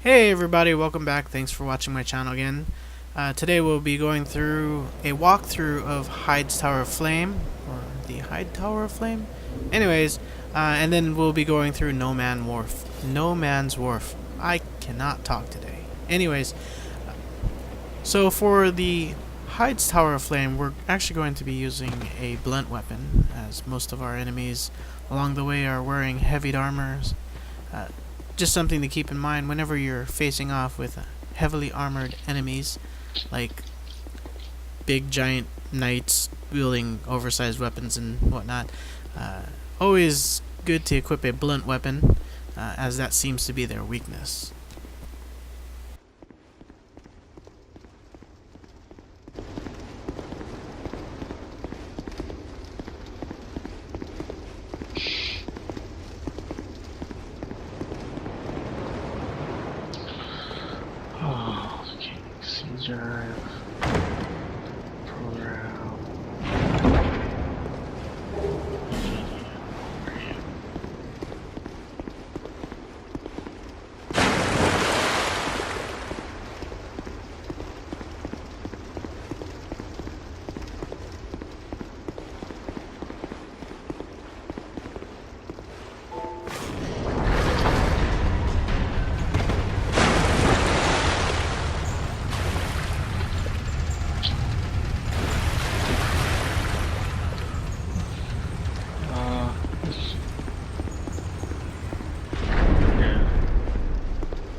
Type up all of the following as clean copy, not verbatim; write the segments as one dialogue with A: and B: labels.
A: Hey everybody, welcome back. Thanks for watching my channel again. Today we'll be going through a walkthrough of Heide's Tower of Flame, or the Heide Tower of Flame. Anyways, and then we'll be going through No Man's Wharf. I cannot talk today. Anyways, so for the Heide's Tower of Flame, we're actually going to be using a blunt weapon, as most of our enemies along the way are wearing heavy armors. Just something to keep in mind whenever you're facing off with heavily armored enemies, like big giant knights wielding oversized weapons and whatnot. Always good to equip a blunt weapon, as that seems to be their weakness.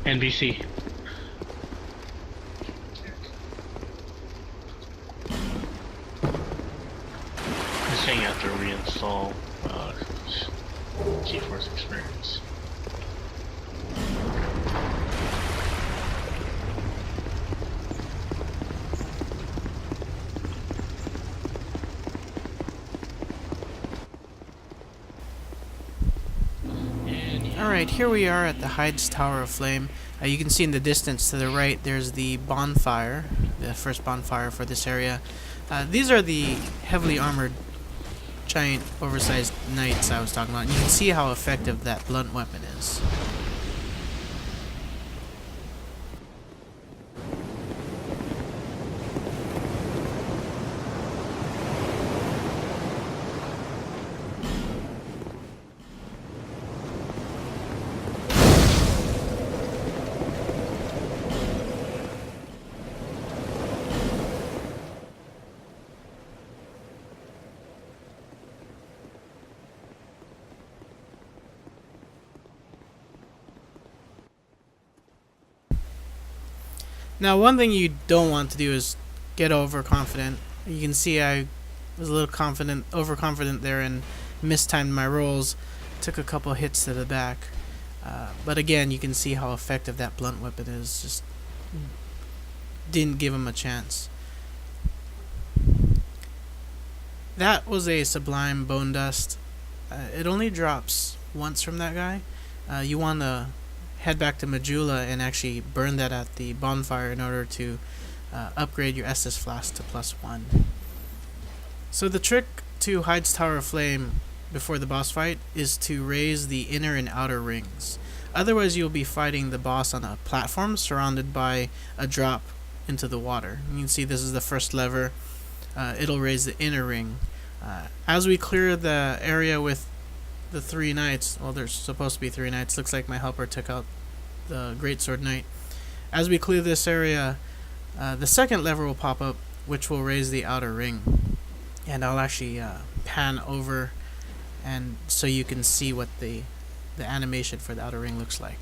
B: NBC. This thing you have to reinstall GeForce Experience.
A: Alright, here we are at the Heide's Tower of Flame. You can see in the distance to the right there's the bonfire, the first bonfire for this area. These are the heavily armored giant oversized knights I was talking about, and you can see how effective that blunt weapon is. Now, one thing you don't want to do is get overconfident. You can see I was a little overconfident there and mistimed my rolls. Took a couple hits to the back. But again, you can see how effective that blunt weapon is. Just didn't give him a chance. That was a Sublime Bone Dust. It only drops once from that guy. You want to head back to Majula and actually burn that at the bonfire in order to upgrade your Estus Flask to +1. So the trick to Heide's Tower of Flame before the boss fight is to raise the inner and outer rings. Otherwise you'll be fighting the boss on a platform surrounded by a drop into the water. You can see this is the first lever. It'll raise the inner ring. As we clear the area with the 3 knights, well, there's supposed to be 3 knights. Looks like my helper took out the Greatsword Knight. As we clear this area, the second lever will pop up, which will raise the outer ring. And I'll actually pan over, and so you can see what the animation for the outer ring looks like.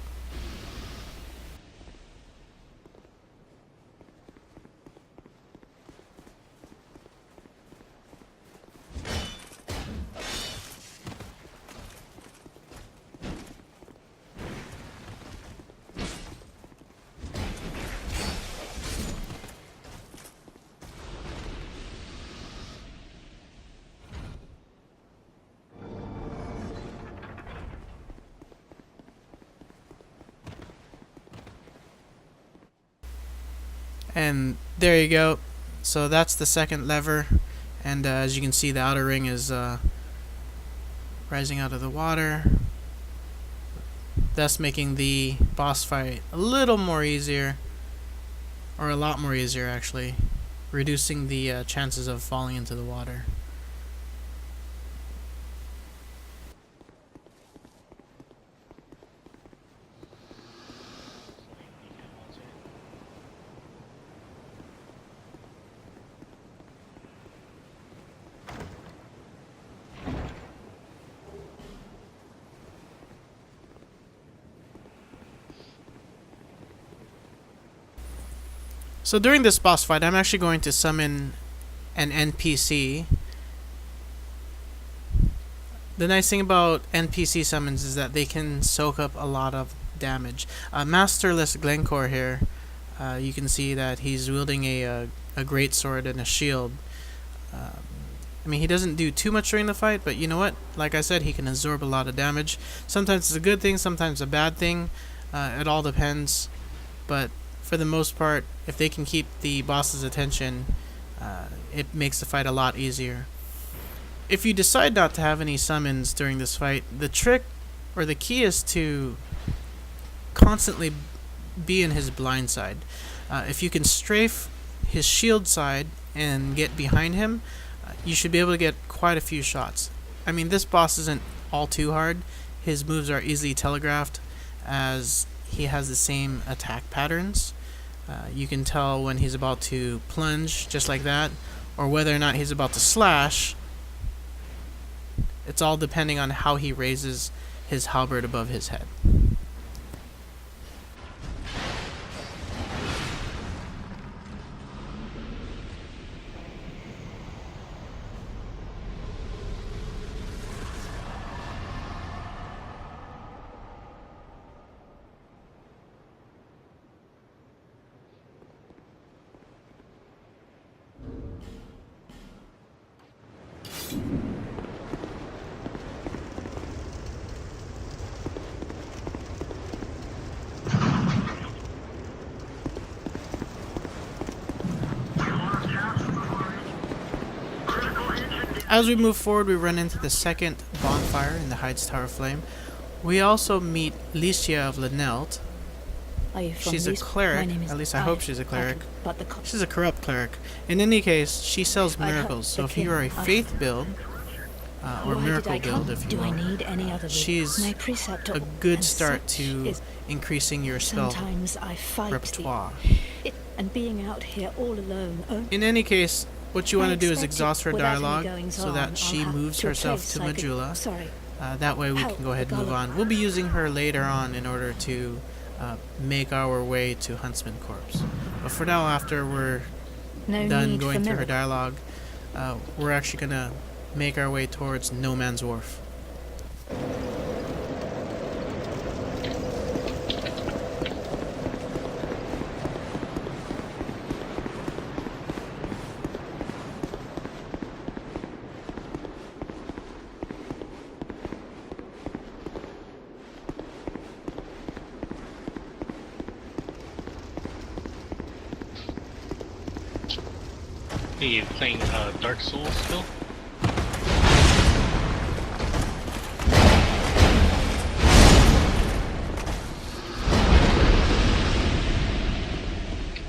A: And there you go. So that's the second lever, and as you can see, the outer ring is rising out of the water. thus making the boss fight a little more easier, or a lot more easier actually, reducing the chances of falling into the water. So during this boss fight, I'm actually going to summon an NPC. The nice thing about NPC summons is that they can soak up a lot of damage. Masterless Glencore here, you can see that he's wielding a great sword and a shield. I mean, he doesn't do too much during the fight, but you know what? Like I said, he can absorb a lot of damage. Sometimes it's a good thing, sometimes a bad thing. It all depends. But for the most part, if they can keep the boss's attention, it makes the fight a lot easier. If you decide not to have any summons during this fight, the trick or the key is to constantly be in his blind side. If you can strafe his shield side and get behind him, you should be able to get quite a few shots. I mean, this boss isn't all too hard. His moves are easily telegraphed as he has the same attack patterns. You can tell when he's about to plunge, just like that, or whether or not he's about to slash. It's all depending on how he raises his halberd above his head. As we move forward, we run into the second bonfire in the Heide's Tower of Flame. We also meet Licia of Lenelt. She's a cleric, at least I hope she's a cleric. She's a corrupt cleric. In any case, she sells miracles, so if you are a faith build, or miracle build if you will, she's a good start to increasing your spell repertoire.
C: And being out here all alone.
A: In any case, what you want to do is exhaust her dialogue so that she moves herself to Majula. That way we can go ahead and move on. We'll be using her later on in order to make our way to Huntsman Corpse. But for now, after we're done going through her dialogue, we're actually going to make our way towards No Man's Wharf.
B: Are you playing Dark Souls still?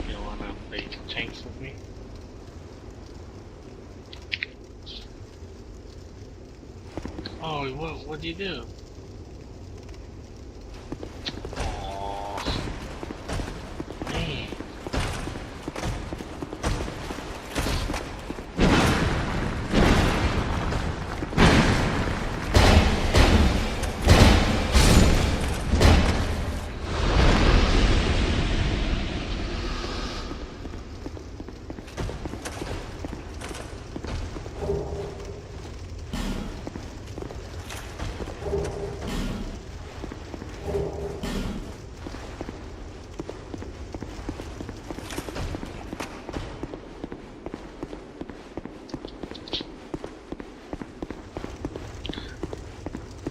B: You wanna play tanks with me? Oh, what do you do? Aww. Man.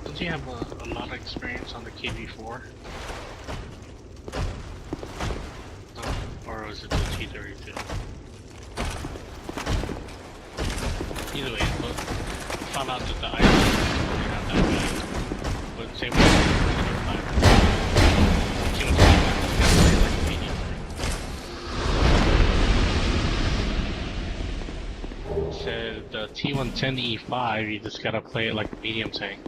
B: Don't you have a lot of experience on the KV4? No? Or was it the T32? Either way, but found out that the items are not that bad. But same with the 5. T110 E5, you just gotta play it like a medium tank.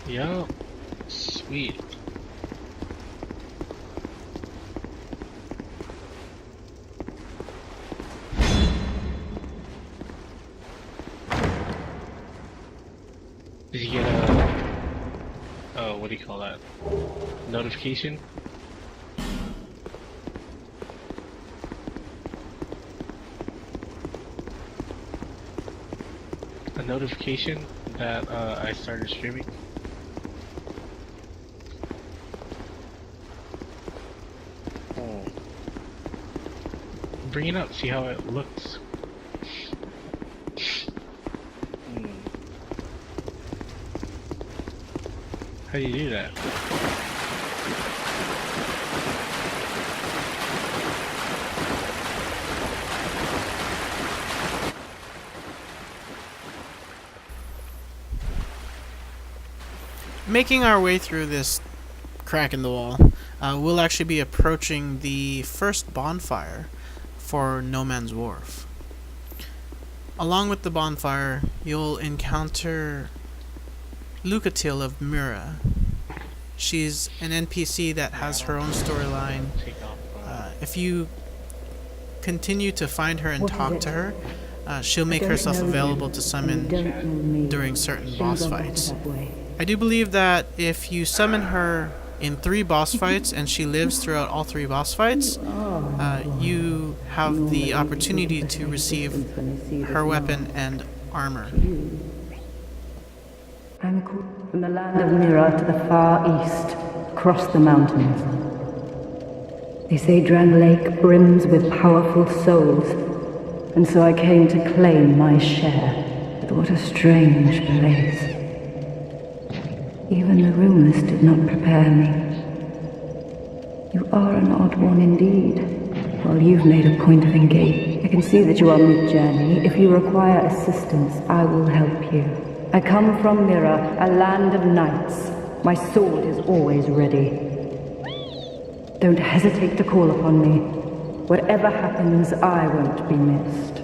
B: Yo, sweet. Did you get a, oh, what do you call that? Notification? A notification that I started streaming? Bring it up, see how it looks. How do you do that?
A: Making our way through this crack in the wall, we'll actually be approaching the first bonfire for No Man's Wharf. Along with the bonfire, you'll encounter Lucatil of Mira. She's an NPC that has her own storyline. If you continue to find her and talk to her, she'll make herself available to summon during certain boss fights. I do believe that if you summon her in 3 boss fights and she lives throughout all 3 boss fights, you have the opportunity to receive her weapon and armor.
D: I'm from the land of Mira to the far east, across the mountains. They say Dran Lake brims with powerful souls, and so I came to claim my share. But what a strange place. Even the rumors did not prepare me. You are an odd one indeed. Well, you've made a point of engaging. I can see that you are mid-journey. If you require assistance, I will help you. I come from Mira, a land of knights. My sword is always ready. Don't hesitate to call upon me. Whatever happens, I won't be missed.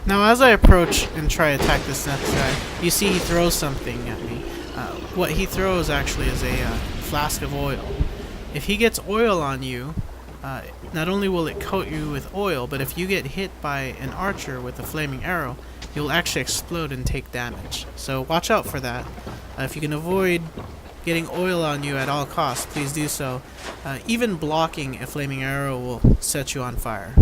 A: Now as I approach and try to attack this next guy, you see he throws something at me. What he throws actually is a flask of oil. If he gets oil on you, not only will it coat you with oil, but if you get hit by an archer with a flaming arrow, you'll actually explode and take damage. So watch out for that. If you can avoid getting oil on you at all costs, please do so. Even blocking a flaming arrow will set you on fire.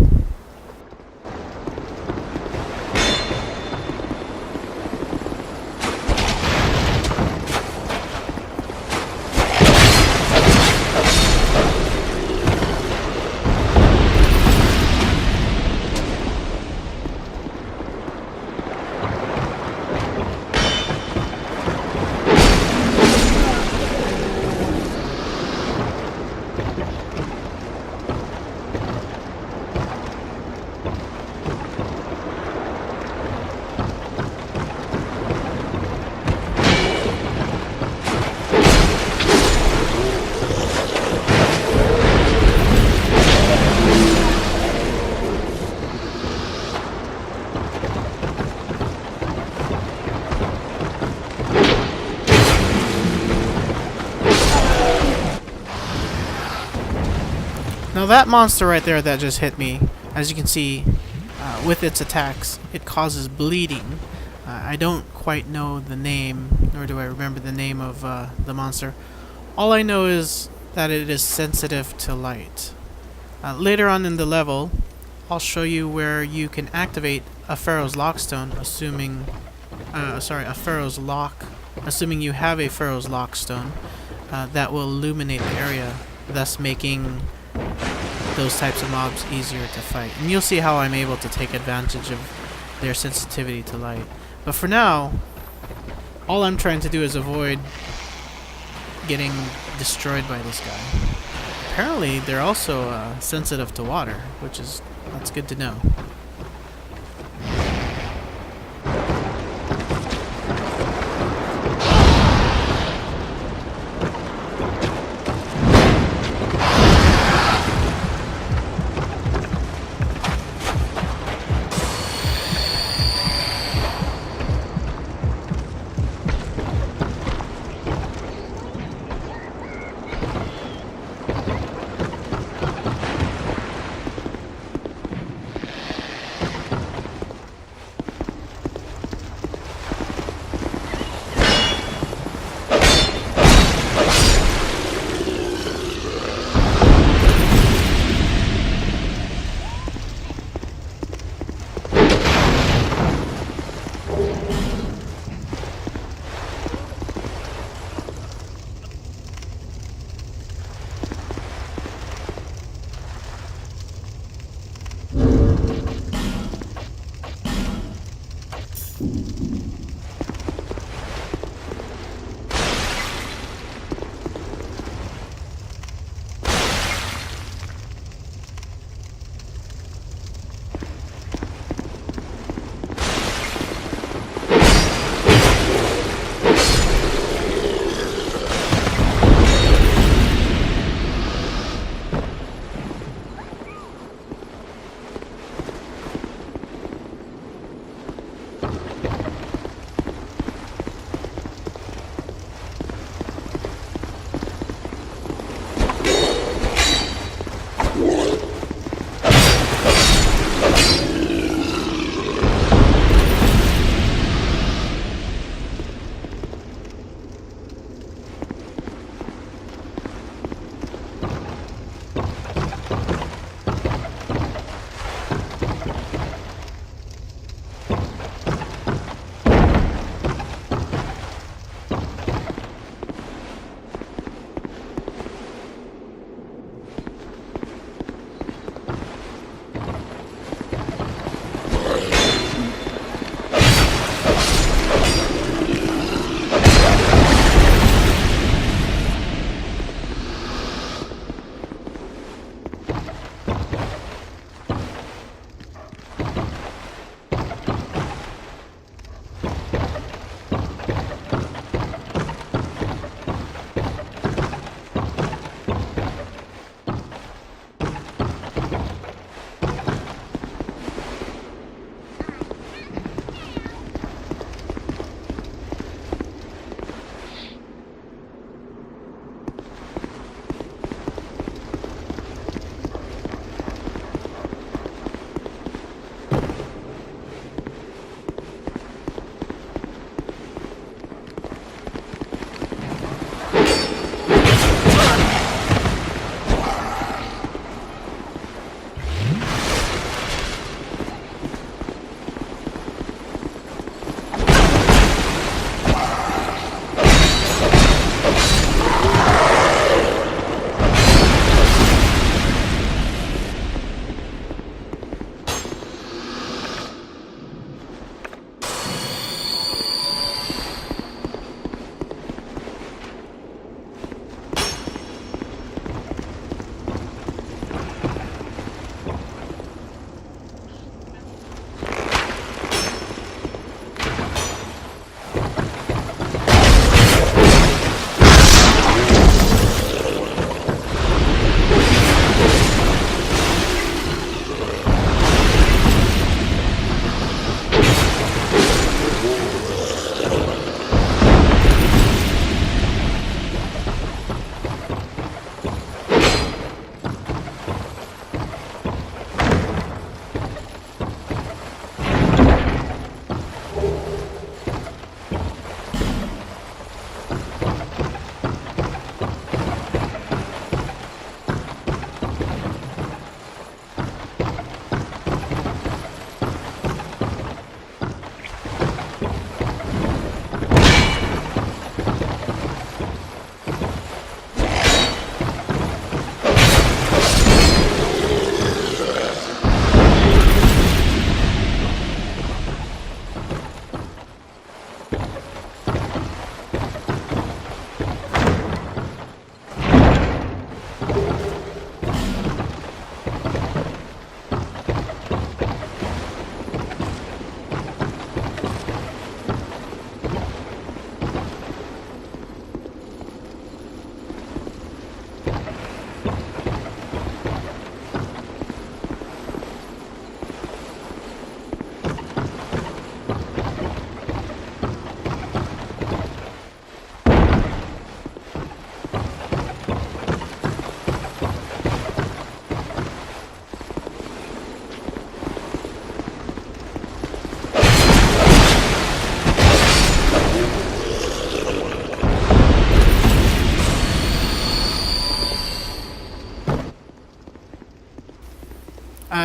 A: Now that monster right there that just hit me, as you can see, with its attacks, it causes bleeding. I don't quite know the name, nor do I remember the name of the monster. All I know is that it is sensitive to light. Later on in the level, I'll show you where you can activate a Pharaoh's Lockstone, assuming you have a Pharaoh's Lockstone, that will illuminate the area, thus making those types of mobs easier to fight. And you'll see how I'm able to take advantage of their sensitivity to light. But for now, all I'm trying to do is avoid getting destroyed by this guy. Apparently, they're also sensitive to water, that's good to know.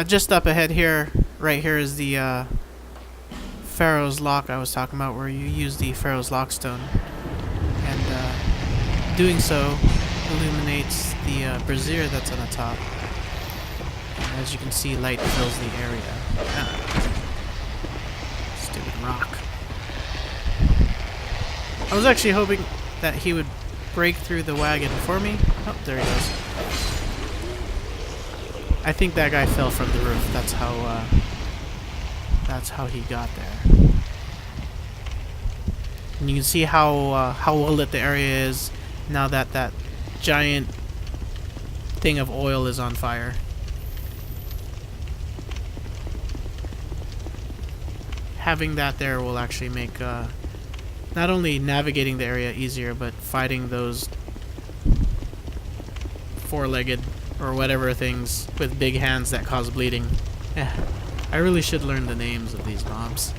A: Just up ahead here, right here is the Pharaoh's Lock I was talking about, where you use the Pharaoh's Lockstone. And doing so illuminates the brazier that's on the top. And as you can see, light fills the area. Stupid rock. I was actually hoping that he would break through the wagon for me. Oh, there he goes. I think that guy fell from the roof. That's how he got there. And you can see how well lit the area is now that that giant thing of oil is on fire. Having that there will actually make not only navigating the area easier, but fighting those four-legged or whatever things with big hands that cause bleeding. I really should learn the names of these mobs.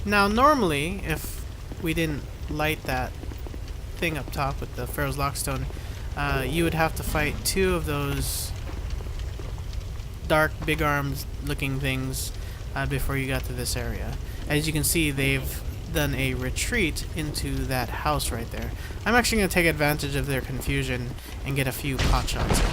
A: Now, normally, if we didn't light that thing up top with the Pharaoh's Lockstone, you would have to fight two of those dark, big-armed looking things before you got to this area. As you can see, they've done a retreat into that house right there. I'm actually going to take advantage of their confusion and get a few pot shots in.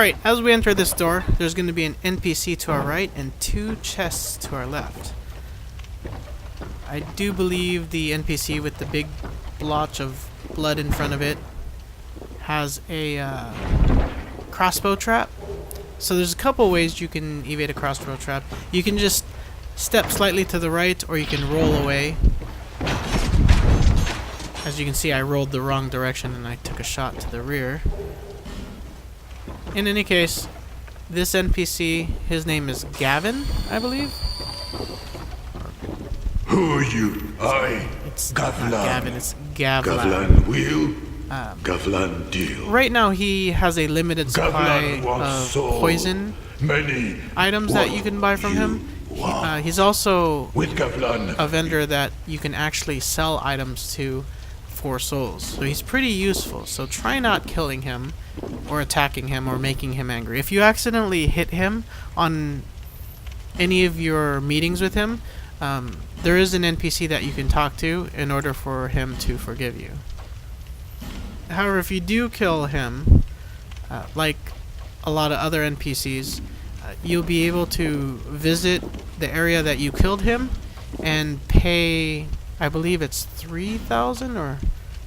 A: Alright, as we enter this door, there's going to be an NPC to our right and 2 chests to our left. I do believe the NPC with the big blotch of blood in front of it has a crossbow trap. So there's a couple ways you can evade a crossbow trap. You can just step slightly to the right, or you can roll away. As you can see, I rolled the wrong direction and I took a shot to the rear. In any case, this NPC, his name is Gavlan, I believe.
E: Who are you?
A: It's
E: Gavlan.
A: not Gavin, it's Gavlan.
E: Gavlan will. Gavlan deal.
A: Right now he has a limited supply
E: Gavlan wants
A: of
E: soul.
A: poison
E: Many.
A: items that you can buy from him. He's also
E: With Gavlan.
A: a vendor that you can actually sell items to for souls. So he's pretty useful. So try not killing him or attacking him or making him angry. If you accidentally hit him on any of your meetings with him, there is an NPC that you can talk to in order for him to forgive you. However, if you do kill him, like a lot of other NPCs, you'll be able to visit the area that you killed him and pay, I believe it's 3,000 or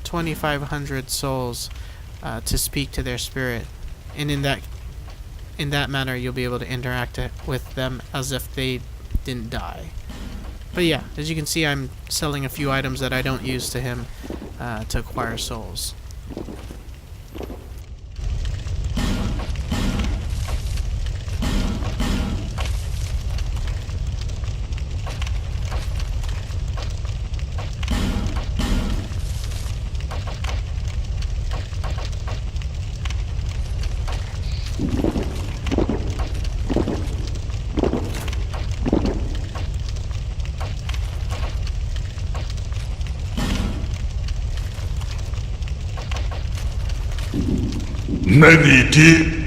A: 2,500 souls to speak to their spirit, and in that manner you'll be able to interact with them as if they didn't die. But yeah, as you can see, I'm selling a few items that I don't use to him to acquire souls.
E: Many deep.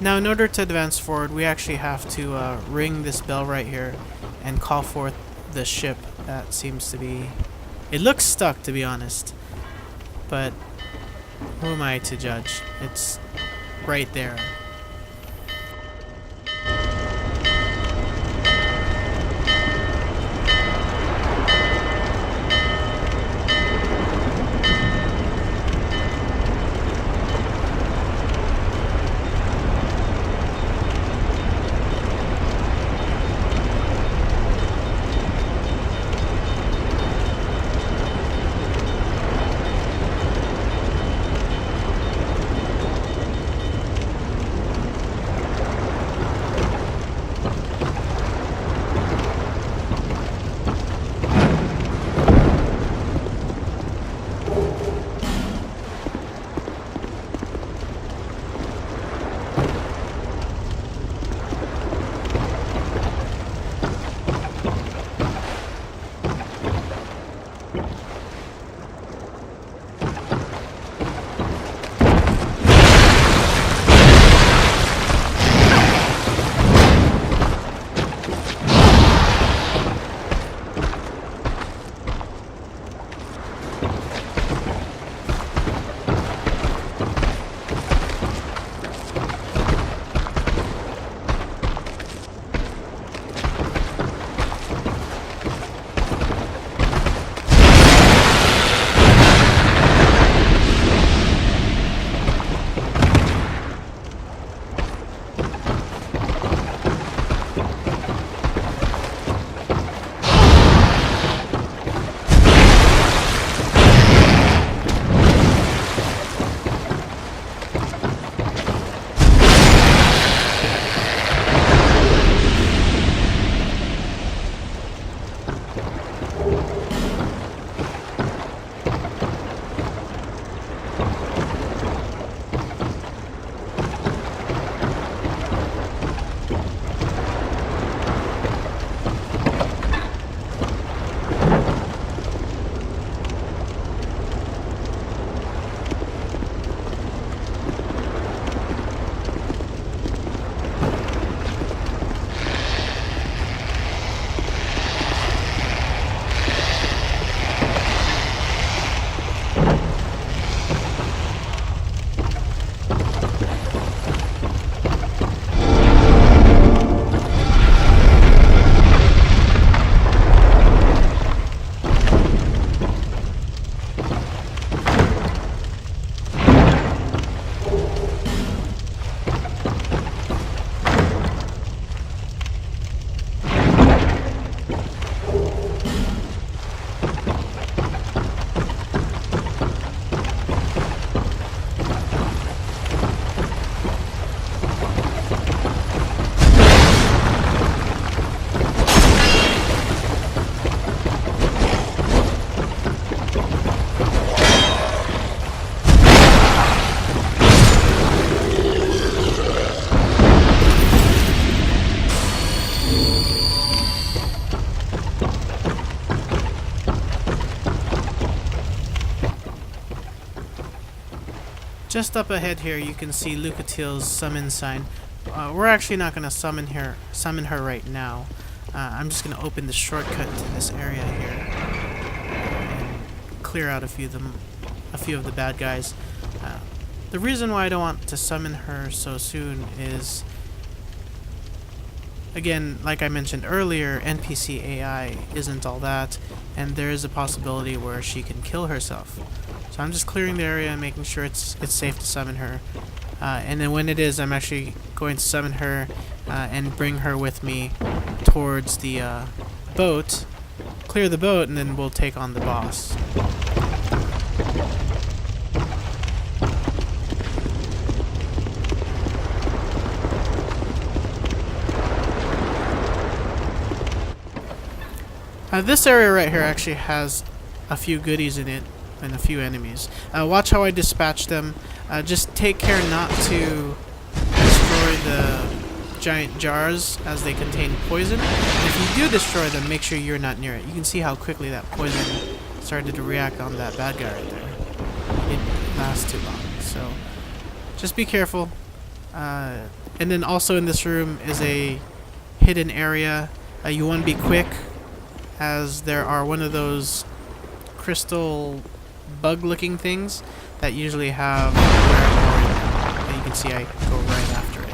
A: Now, in order to advance forward, we actually have to ring this bell right here and call forth the ship that seems to be... It looks stuck, to be honest. But who am I to judge? It's right there. Just up ahead here, you can see Lucatil's summon sign. We're actually not going to summon her right now. I'm just going to open the shortcut to this area here and clear out a few of the bad guys. The reason why I don't want to summon her so soon is, again, like I mentioned earlier, NPC AI isn't all that, and there is a possibility where she can kill herself. So I'm just clearing the area and making sure it's safe to summon her. And then when it is, I'm actually going to summon her and bring her with me towards the boat, clear the boat, and then we'll take on the boss. This area right here actually has a few goodies in it and a few enemies. Watch how I dispatch them. Just take care not to destroy the giant jars as they contain poison. And if you do destroy them, make sure you're not near it. You can see how quickly that poison started to react on that bad guy right there. It didn't last too long, so just be careful. And then also in this room is a hidden area. You want to be quick, as there are one of those crystal bug-looking things that usually have and you can see I go right after it.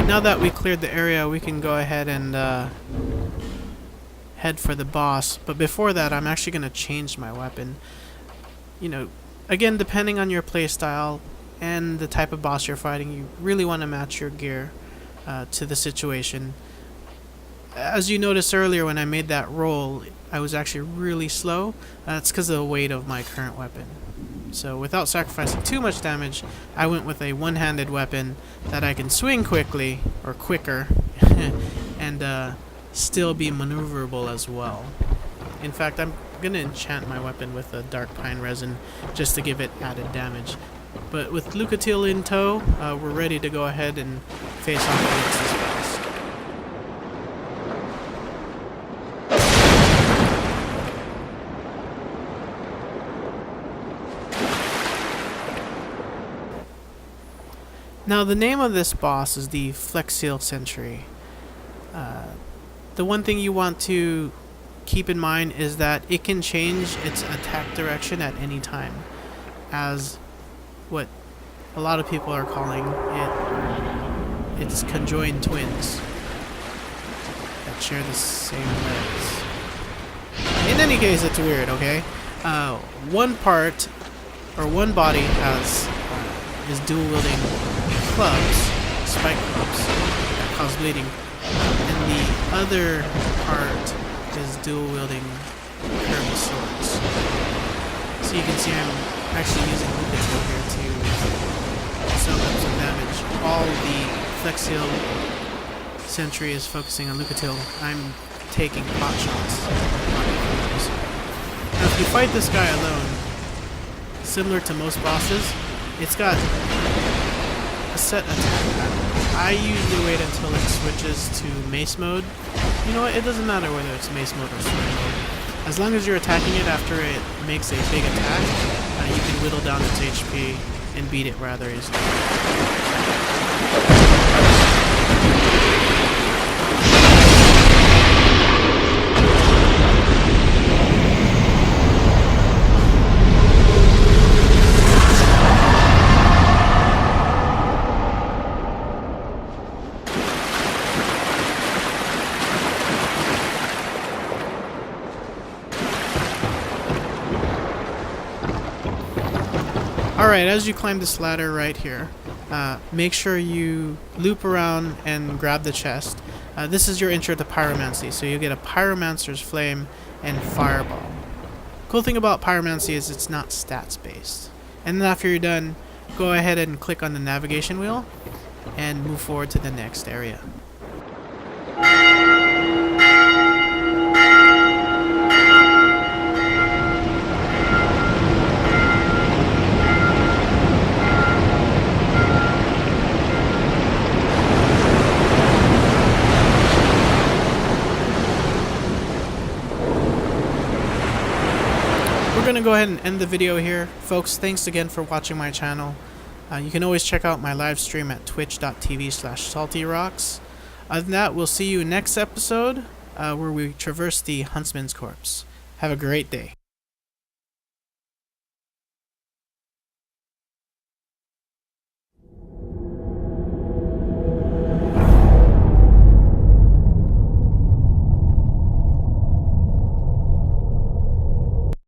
A: now that we cleared the area, we can go ahead and head for the boss. But before that, I'm actually going to change my weapon. You know, again, depending on your playstyle and the type of boss you're fighting, you really want to match your gear to the situation. As you noticed earlier when I made that roll, I was actually really slow. That's because of the weight of my current weapon. So without sacrificing too much damage, I went with a one-handed weapon that I can swing quickly, or quicker, and still be maneuverable as well. In fact, I'm going to enchant my weapon with a dark pine resin just to give it added damage. But with Lucatil in tow, we're ready to go ahead and face off against this boss. Now, the name of this boss is the Flexile Sentry. The one thing you want to keep in mind is that it can change its attack direction at any time, as what a lot of people are calling it's conjoined twins that share the same legs. In any case, it's weird, okay? One part, or one body is dual-wielding clubs, spike clubs, that cause bleeding, and the other part is dual-wielding curved swords. So you can see I'm actually using Lucatil here to soak up some damage. While the Flexile Sentry is focusing on Lucatil, I'm taking pot shots. Now if you fight this guy alone, similar to most bosses, it's got a set attack pattern. I usually wait until it switches to mace mode. You know what, it doesn't matter whether it's mace mode or sword mode. As long as you're attacking it after it makes a big attack, you can whittle down its HP and beat it rather easily. Alright, as you climb this ladder right here, make sure you loop around and grab the chest. This is your intro to Pyromancy, so you get a Pyromancer's Flame and Fireball. Cool thing about Pyromancy is it's not stats based. And then after you're done, go ahead and click on the navigation wheel and move forward to the next area. We're going to go ahead and end the video here. Folks, thanks again for watching my channel. You can always check out my live stream at twitch.tv/SaltyRocks. Other than that, we'll see you next episode where we traverse the Huntsman's Corpse. Have a great day.